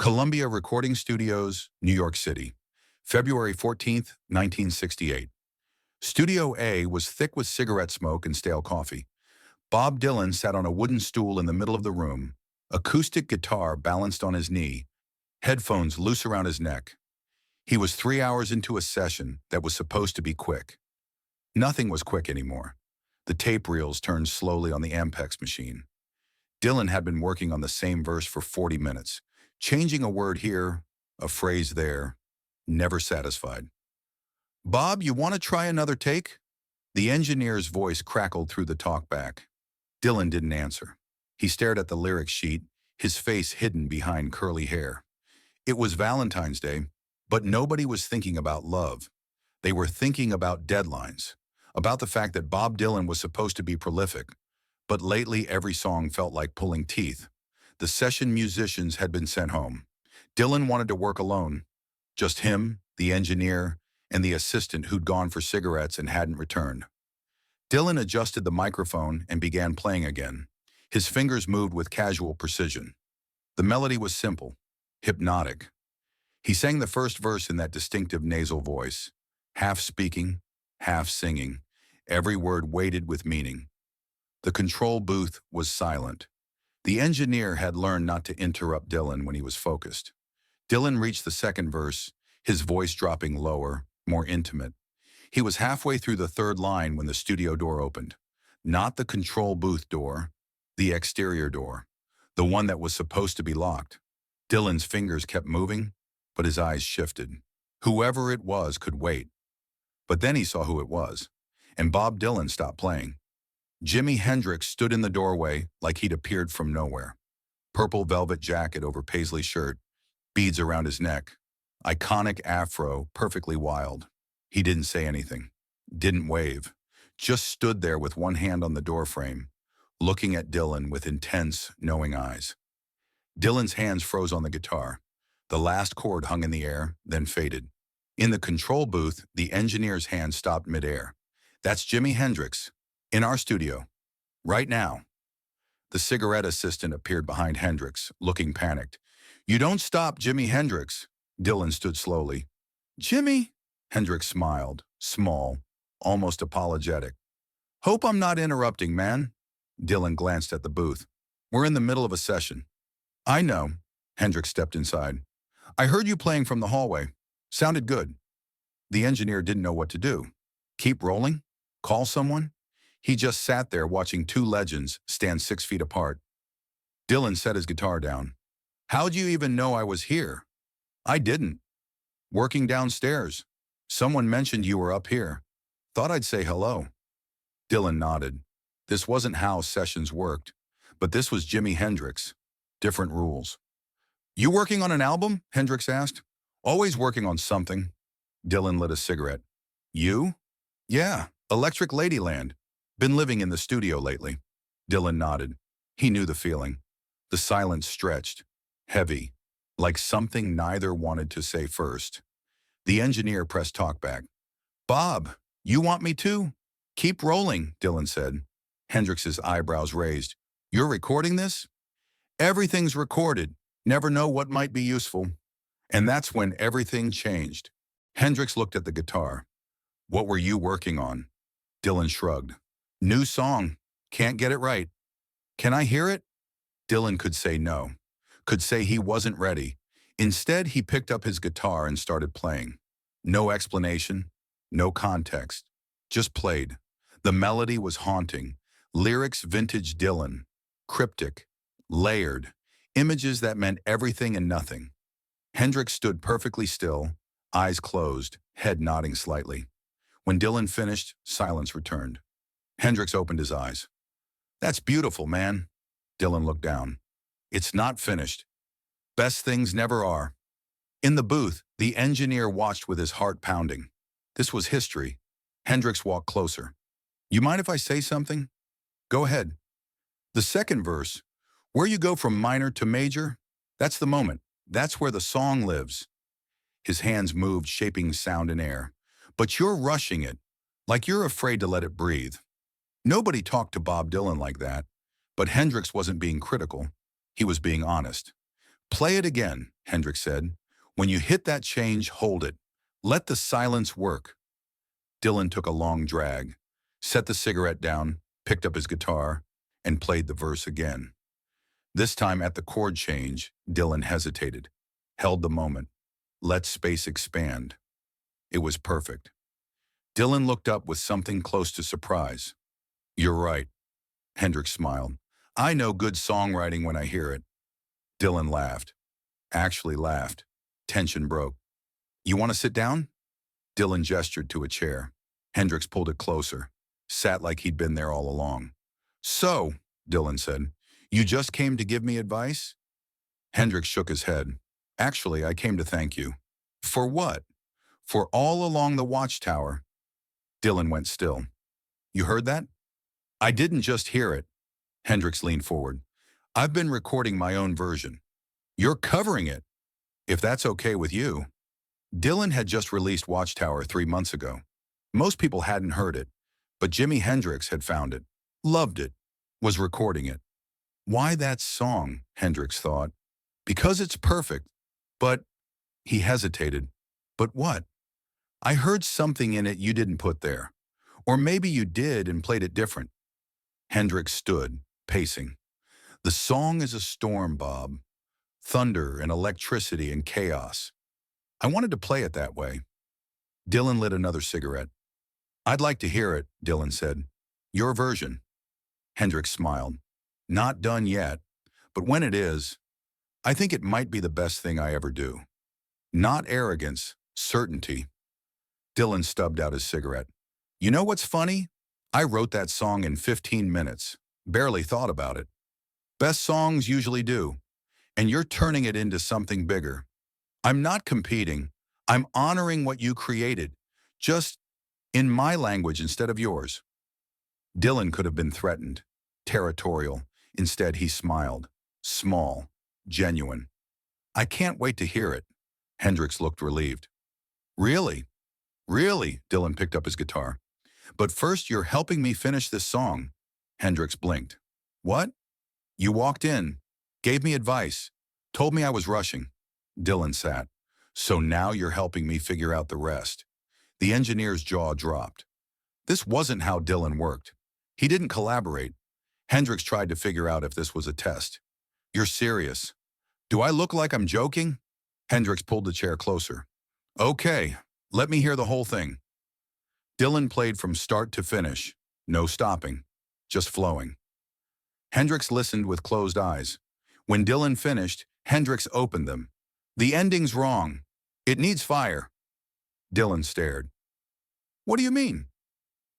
Columbia Recording Studios, New York City, February 14th, 1968. Studio A was thick with cigarette smoke and stale coffee. Bob Dylan sat on a wooden stool in the middle of the room, acoustic guitar balanced on his knee, headphones loose around his neck. He was 3 hours into a session that was supposed to be quick. Nothing was quick anymore. The tape reels turned slowly on the Ampex machine. Dylan had been working on the same verse for 40 minutes, changing a word here, a phrase there, never satisfied. "Bob, you want to try another take?" The engineer's voice crackled through the talkback. Dylan didn't answer. He stared at the lyric sheet, his face hidden behind curly hair. It was Valentine's Day, but nobody was thinking about love. They were thinking about deadlines, about the fact that Bob Dylan was supposed to be prolific, but lately every song felt like pulling teeth. The session musicians had been sent home. Dylan wanted to work alone. Just him, the engineer, and the assistant who'd gone for cigarettes and hadn't returned. Dylan adjusted the microphone and began playing again. His fingers moved with casual precision. The melody was simple, hypnotic. He sang the first verse in that distinctive nasal voice, half speaking, half singing, every word weighted with meaning. The control booth was silent. The engineer had learned not to interrupt Dylan when he was focused. Dylan reached the second verse, his voice dropping lower, more intimate. He was halfway through the third line when the studio door opened. Not the control booth door, the exterior door, the one that was supposed to be locked. Dylan's fingers kept moving, but his eyes shifted. Whoever it was could wait. But then he saw who it was, and Bob Dylan stopped playing. Jimi Hendrix stood in the doorway like he'd appeared from nowhere. Purple velvet jacket over paisley shirt, beads around his neck, iconic afro, perfectly wild. He didn't say anything, didn't wave, just stood there with one hand on the doorframe, looking at Dylan with intense, knowing eyes. Dylan's hands froze on the guitar. The last chord hung in the air, then faded. In the control booth, the engineer's hand stopped midair. "That's Jimi Hendrix, in our studio, right now." The cigarette assistant appeared behind Hendrix, looking panicked. "You don't stop Jimi Hendrix." Dylan stood slowly. "Jimmy?" Hendrix smiled, small, almost apologetic. "Hope I'm not interrupting, man." Dylan glanced at the booth. "We're in the middle of a session." "I know." Hendrix stepped inside. "I heard you playing from the hallway. Sounded good." The engineer didn't know what to do. Keep rolling? Call someone? He just sat there watching two legends stand 6 feet apart. Dylan set his guitar down. "How'd you even know I was here?" "I didn't. Working downstairs. Someone mentioned you were up here. Thought I'd say hello." Dylan nodded. This wasn't how sessions worked, but this was Jimi Hendrix. Different rules. "You working on an album?" Hendrix asked. "Always working on something." Dylan lit a cigarette. "You?" "Yeah, Electric Ladyland. Been living in the studio lately." Dylan nodded. He knew the feeling. The silence stretched, heavy, like something neither wanted to say first. The engineer pressed talkback. "Bob, you want me to?" "Keep rolling," Dylan said. Hendrix's eyebrows raised. "You're recording this?" "Everything's recorded. Never know what might be useful." And that's when everything changed. Hendrix looked at the guitar. "What were you working on?" Dylan shrugged. "New song. Can't get it right." "Can I hear it?" Dylan could say no, could say he wasn't ready. Instead, he picked up his guitar and started playing. No explanation, no context, just played. The melody was haunting. Lyrics vintage Dylan, cryptic, layered, images that meant everything and nothing. Hendrix stood perfectly still, eyes closed, head nodding slightly. When Dylan finished, silence returned. Hendrix opened his eyes. "That's beautiful, man." Dylan looked down. "It's not finished. Best things never are." In the booth, the engineer watched with his heart pounding. This was history. Hendrix walked closer. "You mind if I say something?" "Go ahead." "The second verse, where you go from minor to major, that's the moment. That's where the song lives." His hands moved, shaping sound in air. "But you're rushing it, like you're afraid to let it breathe." Nobody talked to Bob Dylan like that, but Hendrix wasn't being critical. He was being honest. Play it again, Hendrix said. When you hit that change, hold it. Let the silence work. Dylan took a long drag, set the cigarette down, picked up his guitar, and played the verse again. This time at the chord change, Dylan hesitated, held the moment, let space expand. It was perfect. Dylan looked up with something close to surprise. You're right, Hendrix smiled. I know good songwriting when I hear it. Dylan laughed. Actually laughed. Tension broke. You want to sit down? Dylan gestured to a chair. Hendrix pulled it closer, sat like he'd been there all along. So, Dylan said, you just came to give me advice? Hendrix shook his head. Actually, I came to thank you. For what? For all along the Watchtower. Dylan went still. You heard that? I didn't just hear it. Hendrix leaned forward. I've been recording my own version. You're covering it, if that's okay with you. Dylan had just released Watchtower 3 months ago. Most people hadn't heard it, but Jimi Hendrix had found it, loved it, was recording it. Why that song, Hendrix thought. Because it's perfect. But, he hesitated. But what? I heard something in it you didn't put there. Or maybe you did and played it different. Hendrix stood, pacing. The song is a storm, Bob. Thunder and electricity and chaos. I wanted to play it that way. Dylan lit another cigarette. I'd like to hear it, Dylan said. Your version. Hendrix smiled. Not done yet, but when it is, I think it might be the best thing I ever do. Not arrogance, certainty. Dylan stubbed out his cigarette. You know what's funny? I wrote that song in 15 minutes. Barely thought about it. Best songs usually do. And you're turning it into something bigger. I'm not competing. I'm honoring what you created. Just in my language instead of yours. Dylan could have been threatened, territorial. Instead, he smiled. Small, genuine. I can't wait to hear it. Hendrix looked relieved. Really? Really? Dylan picked up his guitar. But first, you're helping me finish this song. Hendrix blinked. What? You walked in, gave me advice, told me I was rushing. Dylan sat. So now you're helping me figure out the rest. The engineer's jaw dropped. This wasn't how Dylan worked. He didn't collaborate. Hendrix tried to figure out if this was a test. You're serious. Do I look like I'm joking? Hendrix pulled the chair closer. Okay, let me hear the whole thing. Dylan played from start to finish. No stopping, just flowing. Hendrix listened with closed eyes. When Dylan finished, Hendrix opened them. The ending's wrong. It needs fire. Dylan stared. What do you mean?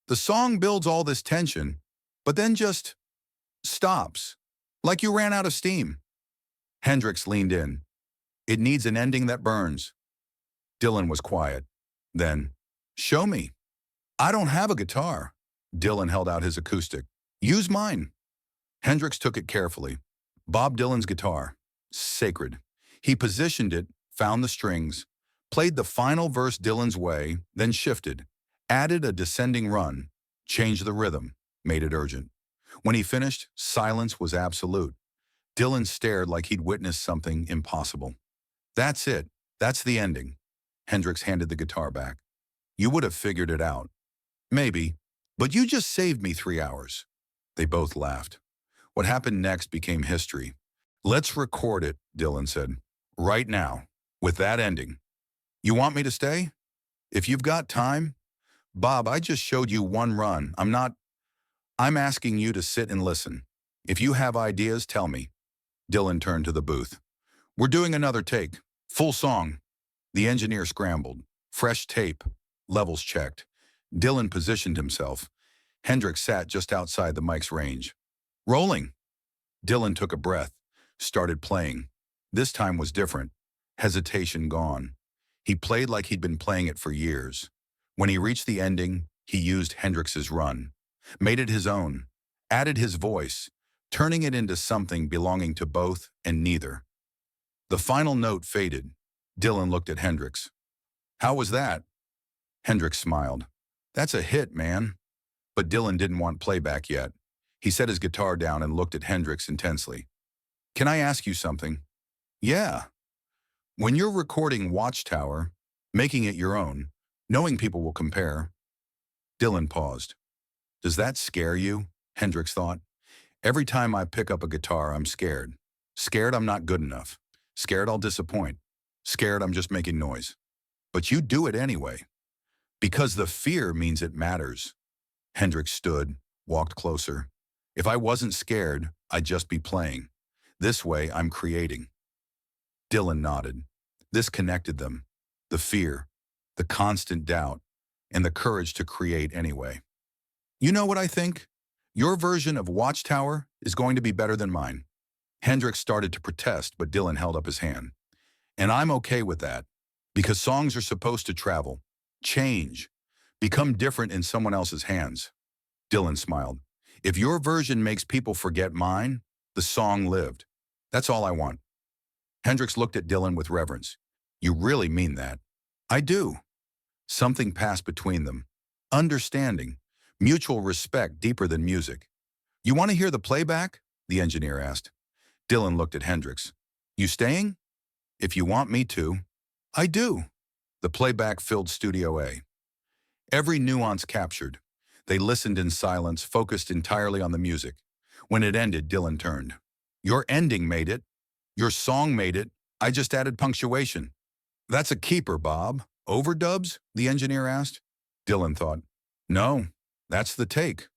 The song builds all this tension, but then just stops, like you ran out of steam. Hendrix leaned in. It needs an ending that burns. Dylan was quiet. Then, show me. I don't have a guitar. Dylan held out his acoustic. Use mine. Hendrix took it carefully. Bob Dylan's guitar. Sacred. He positioned it, found the strings, played the final verse Dylan's way, then shifted, added a descending run, changed the rhythm, made it urgent. When he finished, silence was absolute. Dylan stared like he'd witnessed something impossible. That's it. That's the ending. Hendrix handed the guitar back. You would have figured it out. Maybe, but you just saved me 3 hours. They both laughed. What happened next became history. Let's record it, Dylan said. Right now, with that ending. You want me to stay? If you've got time? Bob, I just showed you one run. I'm asking you to sit and listen. If you have ideas, tell me. Dylan turned to the booth. We're doing another take. Full song. The engineer scrambled. Fresh tape. Levels checked. Dylan positioned himself. Hendrix sat just outside the mic's range. Rolling. Dylan took a breath. Started playing. This time was different. Hesitation gone. He played like he'd been playing it for years. When he reached the ending, he used Hendrix's run. Made it his own. Added his voice, turning it into something belonging to both and neither. The final note faded. Dylan looked at Hendrix. How was that? Hendrix smiled. That's a hit, man. But Dylan didn't want playback yet. He set his guitar down and looked at Hendrix intensely. Can I ask you something? Yeah, when you're recording Watchtower, making it your own, knowing people will compare. Dylan paused. Does that scare you? Hendrix thought. Every time I pick up a guitar, I'm scared. Scared I'm not good enough. Scared I'll disappoint. Scared I'm just making noise. But you do it anyway. Because the fear means it matters. Hendrix stood, walked closer. If I wasn't scared, I'd just be playing. This way, I'm creating. Dylan nodded. This connected them. The fear, the constant doubt, and the courage to create anyway. You know what I think? Your version of Watchtower is going to be better than mine. Hendrix started to protest, but Dylan held up his hand. And I'm okay with that, because songs are supposed to travel, change, become different in someone else's hands. Dylan smiled. If your version makes people forget mine, the song lived. That's all I want. Hendrix looked at Dylan with reverence. You really mean that? I do. Something passed between them. Understanding. Mutual respect deeper than music. You want to hear the playback? The engineer asked. Dylan looked at Hendrix. You staying? If you want me to. I do. The playback filled Studio A. Every nuance captured. They listened in silence, focused entirely on the music. When it ended, Dylan turned. Your ending made it. Your song made it. I just added punctuation. That's a keeper, Bob. Overdubs? The engineer asked. Dylan thought. No, that's the take.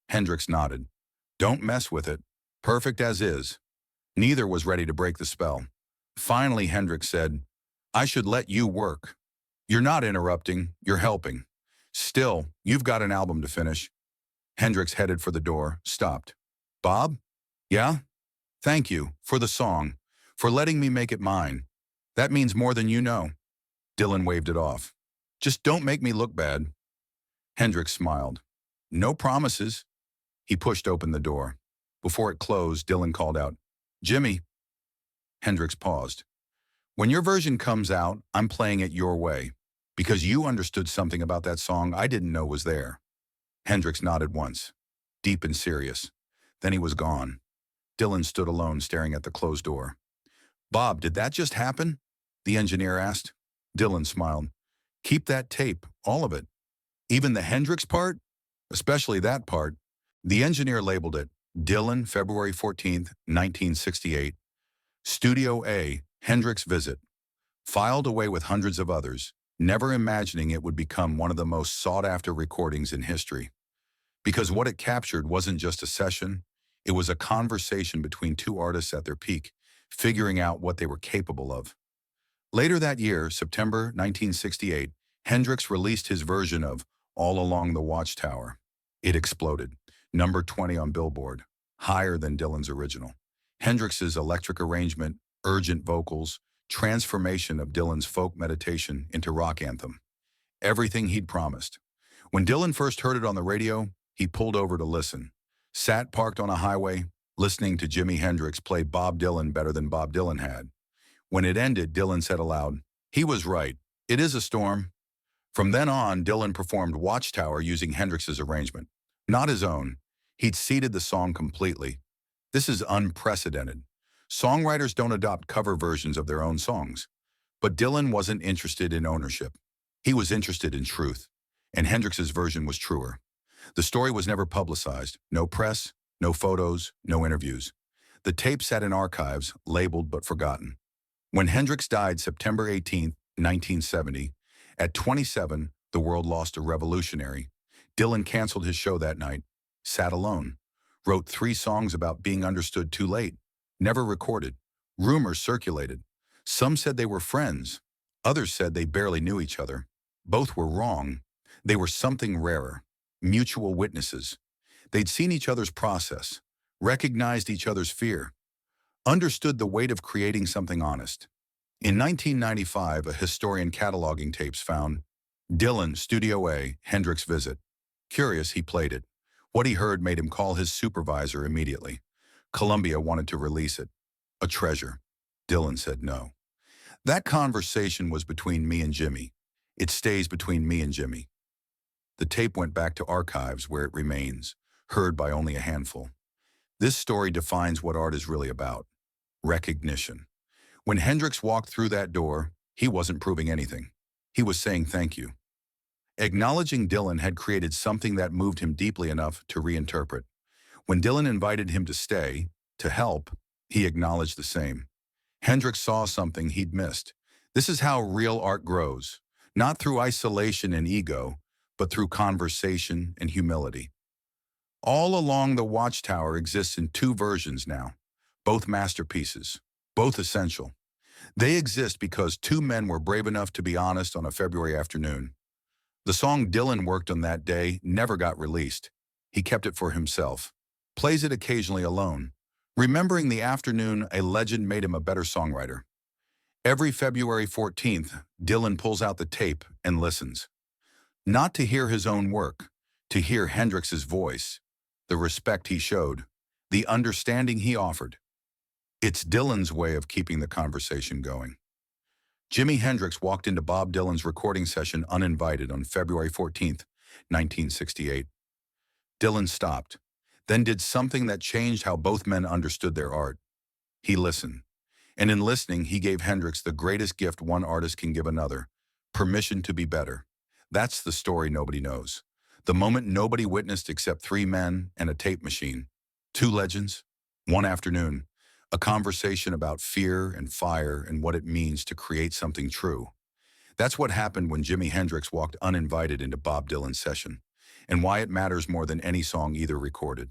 Hendrix nodded. Don't mess with it. Perfect as is. Neither was ready to break the spell. Finally, Hendrix said, I should let you work. You're not interrupting, you're helping. Still, you've got an album to finish. Hendrix headed for the door, stopped. Bob? Yeah? Thank you, for the song, for letting me make it mine. That means more than you know. Dylan waved it off. Just don't make me look bad. Hendrix smiled. No promises. He pushed open the door. Before it closed, Dylan called out, Jimmy. Hendrix paused. When your version comes out, I'm playing it your way, because you understood something about that song I didn't know was there. Hendrix nodded once, deep and serious. Then he was gone. Dylan stood alone, staring at the closed door. Bob, did that just happen? The engineer asked. Dylan smiled. Keep that tape, all of it. Even the Hendrix part? Especially that part. The engineer labeled it, Dylan, February 14th, 1968. Studio A, Hendrix Visit. Filed away with hundreds of others, never imagining it would become one of the most sought-after recordings in history. Because what it captured wasn't just a session, it was a conversation between two artists at their peak, figuring out what they were capable of. Later that year, September 1968, Hendrix released his version of All Along the Watchtower. It exploded, number 20 on Billboard, higher than Dylan's original. Hendrix's electric arrangement, urgent vocals, transformation of Dylan's folk meditation into rock anthem. Everything he'd promised. When Dylan first heard it on the radio, he pulled over to listen. Sat parked on a highway, listening to Jimi Hendrix play Bob Dylan better than Bob Dylan had. When it ended, Dylan said aloud, he was right. It is a storm. From then on, Dylan performed Watchtower using Hendrix's arrangement. Not his own. He'd seeded the song completely. This is unprecedented. Songwriters don't adopt cover versions of their own songs. But Dylan wasn't interested in ownership. He was interested in truth. And Hendrix's version was truer. The story was never publicized. No press, no photos, no interviews. The tape sat in archives, labeled but forgotten. When Hendrix died September 18, 1970, at 27, the world lost a revolutionary. Dylan canceled his show that night, sat alone, wrote 3 songs about being understood too late, never recorded. Rumors circulated. Some said they were friends. Others said they barely knew each other. Both were wrong. They were something rarer, mutual witnesses. They'd seen each other's process, recognized each other's fear, understood the weight of creating something honest. In 1995, a historian cataloging tapes found Dylan, Studio A, Hendrix Visit. Curious, he played it. What he heard made him call his supervisor immediately. Columbia wanted to release it. A treasure. Dylan said no. That conversation was between me and Jimmy. It stays between me and Jimmy. The tape went back to archives where it remains, heard by only a handful. This story defines what art is really about. Recognition. When Hendrix walked through that door, he wasn't proving anything. He was saying thank you. Acknowledging Dylan had created something that moved him deeply enough to reinterpret. When Dylan invited him to stay, to help, he acknowledged the same. Hendrix saw something he'd missed. This is how real art grows, not through isolation and ego, but through conversation and humility. All Along the Watchtower exists in two versions now, both masterpieces, both essential. They exist because two men were brave enough to be honest on a February afternoon. The song Dylan worked on that day never got released. He kept it for himself, plays it occasionally alone, remembering the afternoon a legend made him a better songwriter. Every February 14th, Dylan pulls out the tape and listens. Not to hear his own work, to hear Hendrix's voice, the respect he showed, the understanding he offered. It's Dylan's way of keeping the conversation going. Jimi Hendrix walked into Bob Dylan's recording session uninvited on February 14th, 1968. Dylan stopped, then did something that changed how both men understood their art. He listened. And in listening, he gave Hendrix the greatest gift one artist can give another: permission to be better. That's the story nobody knows. The moment nobody witnessed except three men and a tape machine. Two legends, one afternoon, a conversation about fear and fire and what it means to create something true. That's what happened when Jimi Hendrix walked uninvited into Bob Dylan's session, and why it matters more than any song either recorded.